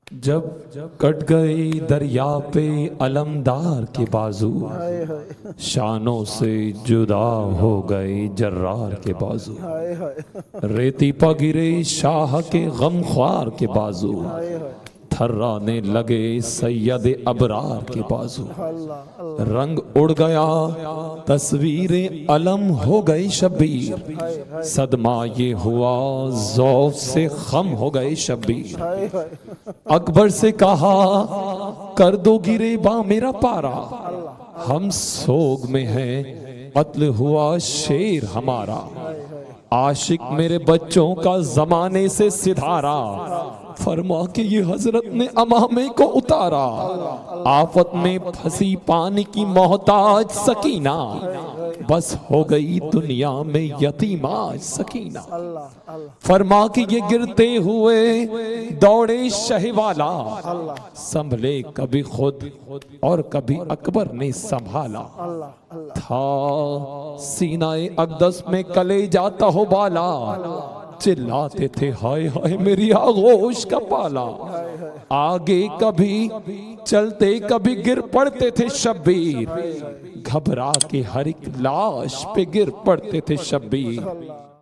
जब कट गई दरिया पे अलमदार के बाजू, शानों से जुदा हो गए जर्रार के बाजू, रेती पर गिरे शाह के गमख्वार के बाजू, थर्राने लगे सैयद अबरार के बाजू, रंग उड़ गया तस्वीरें अलम हो गई शब्बीर, सदमा ये हुआ ज़ौक़ से खम हो गए शब्बीर। अकबर से कहा कर दो गिरेबा मेरा पारा, हम सोग में हैं कत्ल हुआ शेर हमारा, आशिक मेरे बच्चों का जमाने से सिधारा, फरमा के ये हजरत ने अमामे को उतारा, आफत में फंसी पानी की मोहताज सकीना, बस हो गई दुनिया में यतीमा सकीना। फरमा के ये गिरते हुए दौड़े शहवाला, संभले कभी खुद और कभी अकबर ने संभाला, था सीनाए अक़दस में कले जाता हो बाला, चिल्लाते थे हाय हाय मेरी आगोश का पाला, आगे कभी चलते कभी गिर पड़ते थे शब्बीर, घबरा के हर एक लाश पे गिर पड़ते थे शब्बीर।